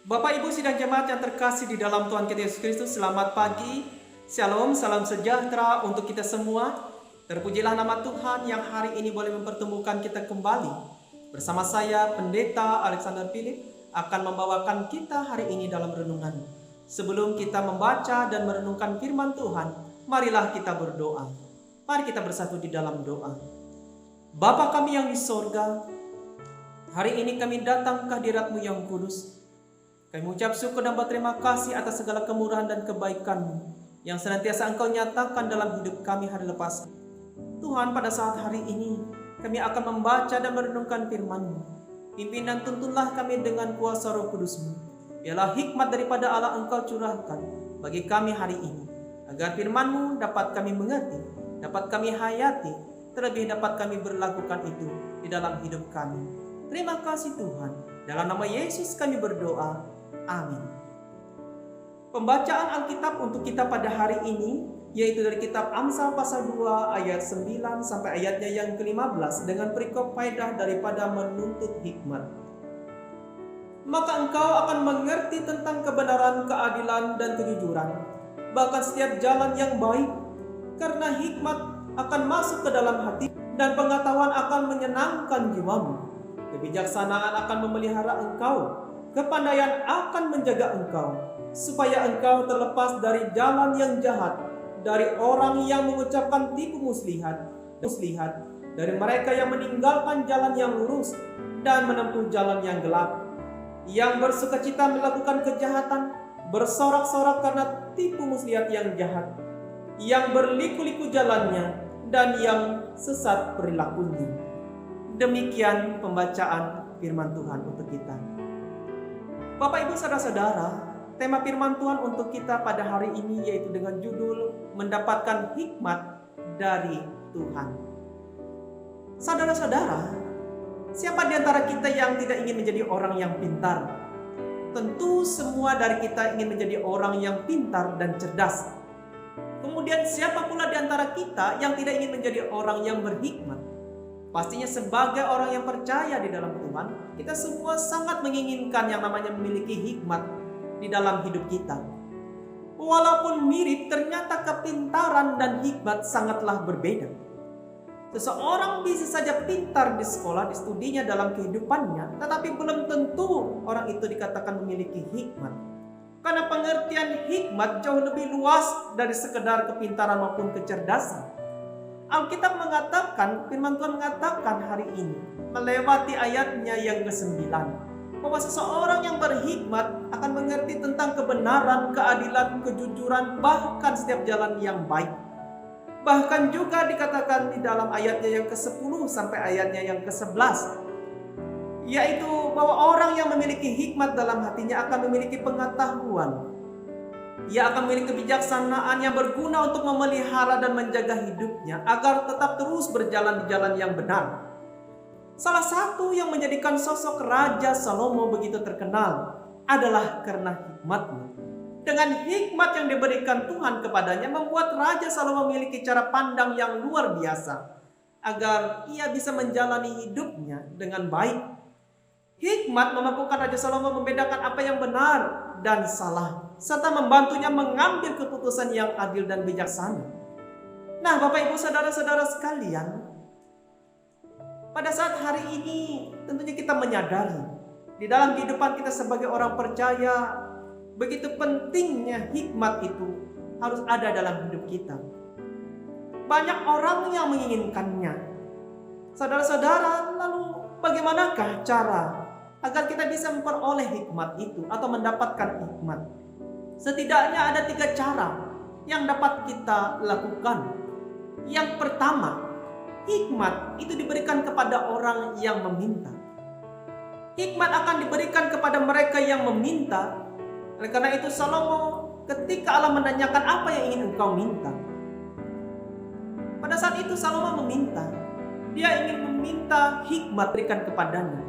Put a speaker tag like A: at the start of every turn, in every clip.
A: Bapak Ibu sidang jemaat yang terkasih di dalam Tuhan kita Yesus Kristus, selamat pagi, shalom, salam sejahtera untuk kita semua. Terpujilah nama Tuhan yang hari ini boleh mempertemukan kita kembali. Bersama saya, Pendeta Alexander Philip, akan membawakan kita hari ini dalam renungan. Sebelum kita membaca dan merenungkan firman Tuhan, marilah kita berdoa. Mari kita bersatu di dalam doa. Bapa kami yang di sorga, hari ini kami datang ke hadirat-Mu yang kudus. Kami mengucap syukur dan berterima kasih atas segala kemurahan dan kebaikan-Mu yang senantiasa Engkau nyatakan dalam hidup kami hari lepas. Tuhan, pada saat hari ini kami akan membaca dan merenungkan firman-Mu. Pimpin dan tuntunlah kami dengan kuasa Roh Kudus-Mu. Biarlah hikmat daripada Allah Engkau curahkan bagi kami hari ini, agar firman-Mu dapat kami mengerti, dapat kami hayati, terlebih dapat kami berlakukan itu di dalam hidup kami. Terima kasih Tuhan. Dalam nama Yesus kami berdoa. Amin. Pembacaan Alkitab untuk kita pada hari ini yaitu dari kitab Amsal pasal 2 ayat 9 sampai ayatnya yang ke-15 dengan perikop faedah daripada menuntut hikmat. Maka engkau akan mengerti tentang kebenaran, keadilan, dan kejujuran, bahkan setiap jalan yang baik, karena hikmat akan masuk ke dalam hati dan pengetahuan akan menyenangkan jiwamu. Kebijaksanaan akan memelihara engkau, kepandaian akan menjaga engkau, supaya engkau terlepas dari jalan yang jahat, dari orang yang mengucapkan tipu muslihat, dari mereka yang meninggalkan jalan yang lurus dan menempuh jalan yang gelap, yang bersukacita melakukan kejahatan, bersorak-sorak karena tipu muslihat yang jahat, yang berliku-liku jalannya dan yang sesat perilakunya. Demikian pembacaan firman Tuhan untuk kita. Bapak Ibu saudara-saudara, tema firman Tuhan untuk kita pada hari ini yaitu dengan judul mendapatkan hikmat dari Tuhan. Saudara-saudara, siapa di antara kita yang tidak ingin menjadi orang yang pintar? Tentu semua dari kita ingin menjadi orang yang pintar dan cerdas. Kemudian siapa pula di antara kita yang tidak ingin menjadi orang yang berhikmat? Pastinya sebagai orang yang percaya di dalam Tuhan, kita semua sangat menginginkan yang namanya memiliki hikmat di dalam hidup kita. Walaupun mirip, ternyata kepintaran dan hikmat sangatlah berbeda. Seseorang bisa saja pintar di sekolah, di studinya, dalam kehidupannya, tetapi belum tentu orang itu dikatakan memiliki hikmat. Karena pengertian hikmat jauh lebih luas dari sekedar kepintaran maupun kecerdasan. Alkitab mengatakan, firman Tuhan mengatakan hari ini, melewati ayatnya yang ke-9, bahwa seseorang yang berhikmat akan mengerti tentang kebenaran, keadilan, kejujuran, bahkan setiap jalan yang baik. Bahkan juga dikatakan di dalam ayatnya yang ke-10 sampai ayatnya yang ke-11, yaitu bahwa orang yang memiliki hikmat dalam hatinya akan memiliki pengetahuan. Ia akan memiliki kebijaksanaan yang berguna untuk memelihara dan menjaga hidupnya agar tetap terus berjalan di jalan yang benar. Salah satu yang menjadikan sosok Raja Salomo begitu terkenal adalah karena hikmatnya. Dengan hikmat yang diberikan Tuhan kepadanya membuat Raja Salomo memiliki cara pandang yang luar biasa agar ia bisa menjalani hidupnya dengan baik. Hikmat memampukan Raja Salomo membedakan apa yang benar dan salah, serta membantunya mengambil keputusan yang adil dan bijaksana. Nah, Bapak Ibu saudara-saudara sekalian, pada saat hari ini tentunya kita menyadari di dalam kehidupan kita sebagai orang percaya, begitu pentingnya hikmat itu harus ada dalam hidup kita. Banyak orang yang menginginkannya. Saudara-saudara, lalu bagaimanakah cara agar kita bisa memperoleh hikmat itu atau mendapatkan hikmat? Setidaknya ada 3 cara yang dapat kita lakukan. Yang pertama, hikmat itu diberikan kepada orang yang meminta. Hikmat akan diberikan kepada mereka yang meminta. Oleh karena itu Salomo ketika Allah menanyakan apa yang ingin engkau minta, pada saat itu Salomo meminta. Dia ingin meminta hikmat berikan kepadanya.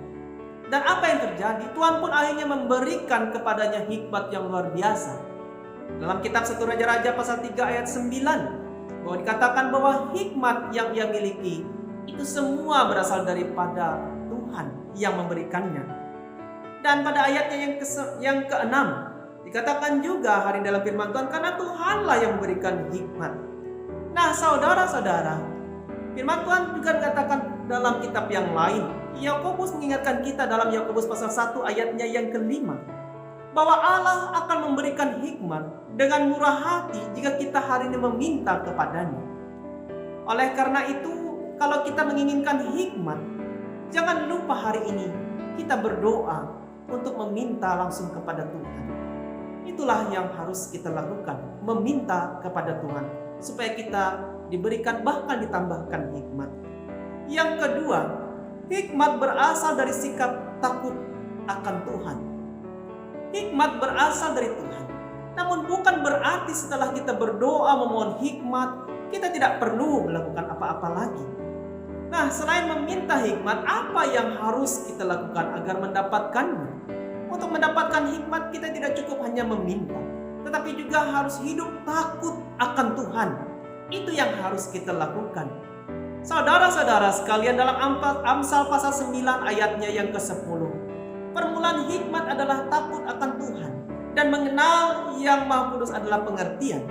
A: Dan apa yang terjadi? Tuhan pun akhirnya memberikan kepadanya hikmat yang luar biasa. Dalam kitab 1 Raja-Raja pasal 3 ayat 9, bahwa dikatakan bahwa hikmat yang ia miliki itu semua berasal daripada Tuhan yang memberikannya. Dan pada ayatnya yang ke-6 dikatakan juga hari dalam firman Tuhan, karena Tuhanlah yang memberikan hikmat. Nah, saudara-saudara, firman Tuhan juga dikatakan dalam kitab yang lain. Yakobus mengingatkan kita dalam Yakobus pasal 1 ayatnya yang ke-5 bahwa Allah akan memberikan hikmat dengan murah hati jika kita hari ini meminta kepadanya. Oleh karena itu, kalau kita menginginkan hikmat, jangan lupa hari ini kita berdoa untuk meminta langsung kepada Tuhan. Itulah yang harus kita lakukan, meminta kepada Tuhan supaya kita diberikan bahkan ditambahkan hikmat. Yang kedua, hikmat berasal dari sikap takut akan Tuhan. Hikmat berasal dari Tuhan. Namun bukan berarti setelah kita berdoa memohon hikmat, kita tidak perlu melakukan apa-apa lagi. Nah, selain meminta hikmat, apa yang harus kita lakukan agar mendapatkannya? Untuk mendapatkan hikmat, kita tidak cukup hanya meminta, tetapi juga harus hidup takut akan Tuhan. Itu yang harus kita lakukan. Saudara-saudara sekalian, dalam Amsal pasal 9 ayatnya yang ke-10, permulaan hikmat adalah takut akan Tuhan dan mengenal Yang Maha Kudus adalah pengertian.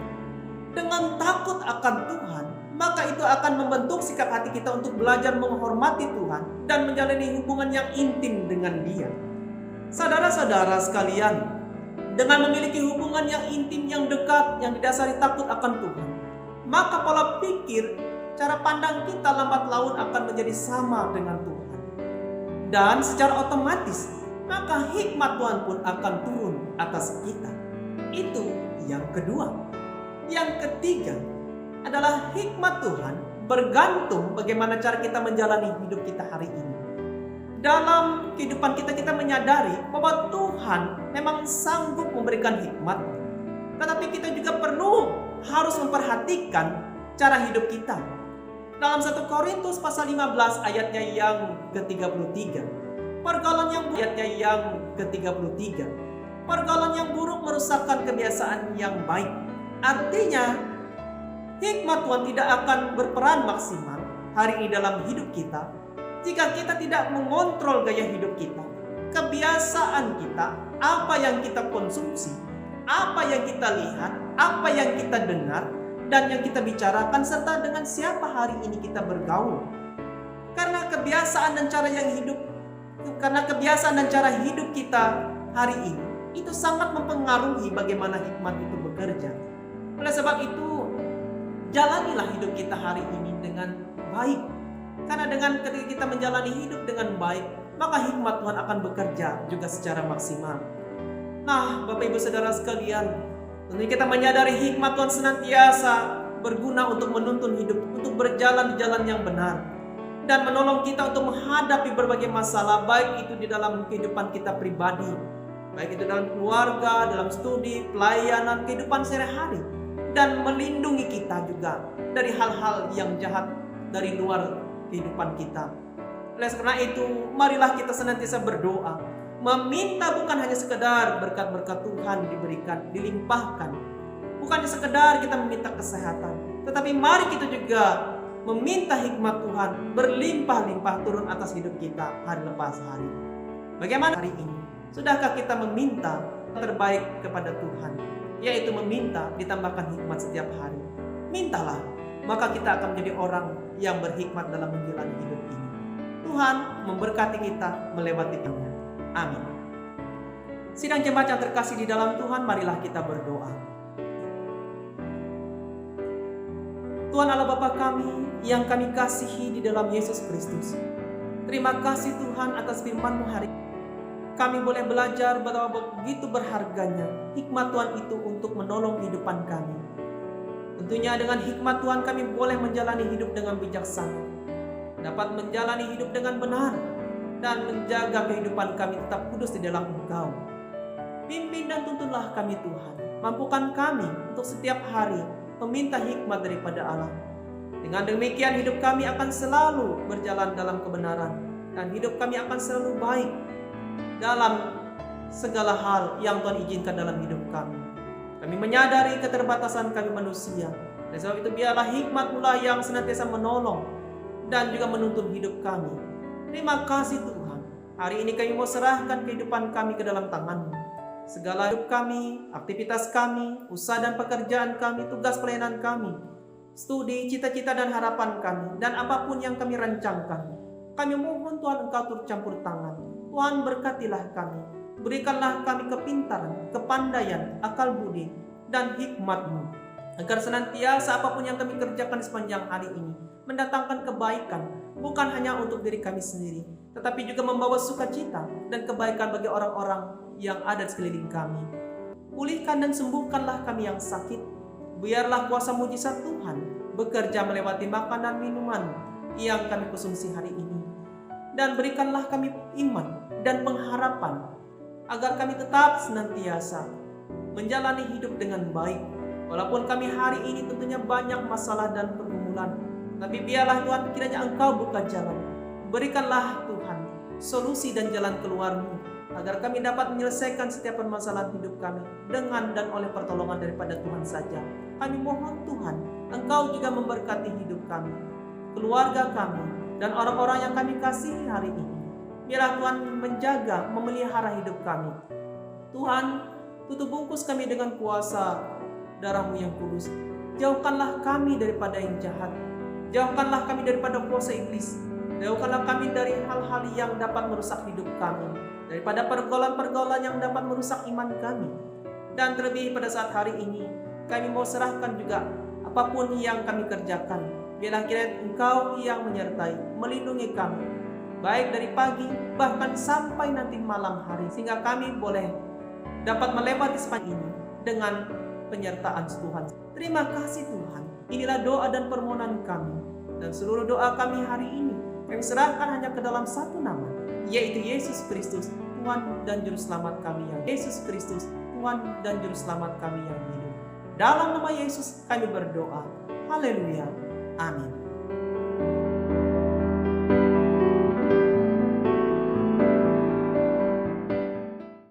A: Dengan takut akan Tuhan, maka itu akan membentuk sikap hati kita untuk belajar menghormati Tuhan dan menjalani hubungan yang intim dengan Dia. Saudara-saudara sekalian, dengan memiliki hubungan yang intim, yang dekat, yang didasari takut akan Tuhan, maka pola pikir, cara pandang kita lambat laun akan menjadi sama dengan Tuhan. Dan secara otomatis, maka hikmat Tuhan pun akan turun atas kita. Itu yang kedua. Yang ketiga adalah hikmat Tuhan bergantung bagaimana cara kita menjalani hidup kita hari ini. Dalam kehidupan kita menyadari bahwa Tuhan memang sanggup memberikan hikmat, tetapi kita juga perlu harus memperhatikan cara hidup kita. Dalam 1 Korintus pasal 15 ayatnya yang ke-33, pergaulan yang ayatnya yang ke-33, pergaulan yang buruk merusakkan kebiasaan yang baik. Artinya, hikmat Tuhan tidak akan berperan maksimal hari ini dalam hidup kita jika kita tidak mengontrol gaya hidup kita, kebiasaan kita, apa yang kita konsumsi, apa yang kita lihat, apa yang kita dengar, dan yang kita bicarakan, serta dengan siapa hari ini kita bergaul. Karena kebiasaan dan cara hidup kita hari ini itu sangat mempengaruhi bagaimana hikmat itu bekerja. Oleh sebab itu, jalanilah hidup kita hari ini dengan baik. Karena dengan ketika kita menjalani hidup dengan baik, maka hikmat Tuhan akan bekerja juga secara maksimal. Nah, Bapak Ibu Saudara sekalian, tentunya kita menyadari hikmat Tuhan senantiasa berguna untuk menuntun hidup, untuk berjalan di jalan yang benar, dan menolong kita untuk menghadapi berbagai masalah, baik itu di dalam kehidupan kita pribadi, baik itu dalam keluarga, dalam studi, pelayanan, kehidupan sehari-hari, dan melindungi kita juga dari hal-hal yang jahat dari luar kehidupan kita. Oleh karena itu, marilah kita senantiasa berdoa, meminta bukan hanya sekedar berkat-berkat Tuhan diberikan, dilimpahkan. Bukan hanya sekedar kita meminta kesehatan, tetapi mari kita juga meminta hikmat Tuhan berlimpah-limpah turun atas hidup kita hari lepas hari. Bagaimana hari ini? Sudahkah kita meminta yang terbaik kepada Tuhan, yaitu meminta ditambahkan hikmat setiap hari? Mintalah, maka kita akan menjadi orang yang berhikmat dalam menjalani hidup ini. Tuhan memberkati kita melewati dunia. Amin. Sidang jemaat yang terkasih di dalam Tuhan, marilah kita berdoa. Tuhan Allah Bapa kami yang kami kasihi di dalam Yesus Kristus, terima kasih Tuhan atas firman-Mu hari ini. Kami boleh belajar betapa begitu berharganya hikmat Tuhan itu untuk menolong kehidupan kami. Tentunya dengan hikmat Tuhan kami boleh menjalani hidup dengan bijaksana, dapat menjalani hidup dengan benar, dan menjaga kehidupan kami tetap kudus di dalam Engkau. Pimpin dan tuntunlah kami Tuhan, mampukan kami untuk setiap hari meminta hikmat daripada Allah. Dengan demikian hidup kami akan selalu berjalan dalam kebenaran, dan hidup kami akan selalu baik dalam segala hal yang Tuhan izinkan dalam hidup kami. Kami menyadari keterbatasan kami manusia. Oleh sebab itu biarlah hikmat-Mu lah yang senantiasa menolong dan juga menuntun hidup kami. Terima kasih Tuhan. Hari ini kami mau serahkan kehidupan kami ke dalam tangan-Mu. Segala hidup kami, aktivitas kami, usaha dan pekerjaan kami, tugas pelayanan kami, studi, cita-cita dan harapan kami, dan apapun yang kami rancangkan, kami mohon Tuhan Engkau turut campur tangan. Tuhan berkatilah kami, berikanlah kami kepintaran, kepandaian, akal budi, dan hikmat-Mu, agar senantiasa apapun yang kami kerjakan sepanjang hari ini mendatangkan kebaikan, bukan hanya untuk diri kami sendiri, tetapi juga membawa sukacita dan kebaikan bagi orang-orang yang ada di sekeliling kami. Pulihkan dan sembuhkanlah kami yang sakit. Biarlah kuasa mujizat Tuhan bekerja melewati makanan minuman yang kami konsumsi hari ini. Dan berikanlah kami iman dan pengharapan, agar kami tetap senantiasa menjalani hidup dengan baik. Walaupun kami hari ini tentunya banyak masalah dan pergumulan, tapi biarlah Tuhan kiranya Engkau buka jalan. Berikanlah Tuhan solusi dan jalan keluar-Mu, agar kami dapat menyelesaikan setiap permasalahan hidup kami dengan dan oleh pertolongan daripada Tuhan saja. Kami mohon Tuhan, Engkau juga memberkati hidup kami, keluarga kami, dan orang-orang yang kami kasihi hari ini. Biarlah Tuhan menjaga, memelihara hidup kami. Tuhan, tutup bungkus kami dengan kuasa darah-Mu yang kudus. Jauhkanlah kami daripada yang jahat. Jauhkanlah kami daripada kuasa iblis. Jauhkanlah kami dari hal-hal yang dapat merusak hidup kami, daripada pergaulan-pergaulan yang dapat merusak iman kami. Dan terlebih pada saat hari ini, kami mau serahkan juga apapun yang kami kerjakan. Biarlah kiranya Engkau yang menyertai, melindungi kami, baik dari pagi bahkan sampai nanti malam hari, sehingga kami boleh dapat melewati sepanjang ini dengan penyertaan Tuhan. Terima kasih Tuhan. Inilah doa dan permohonan kami, dan seluruh doa kami hari ini kami serahkan hanya ke dalam satu nama, yaitu Yesus Kristus, Tuhan dan Juru Selamat kami yang Yesus Kristus, Tuhan dan Juru Selamat kami yang hidup. Dalam nama Yesus kami berdoa. Haleluya. Amin.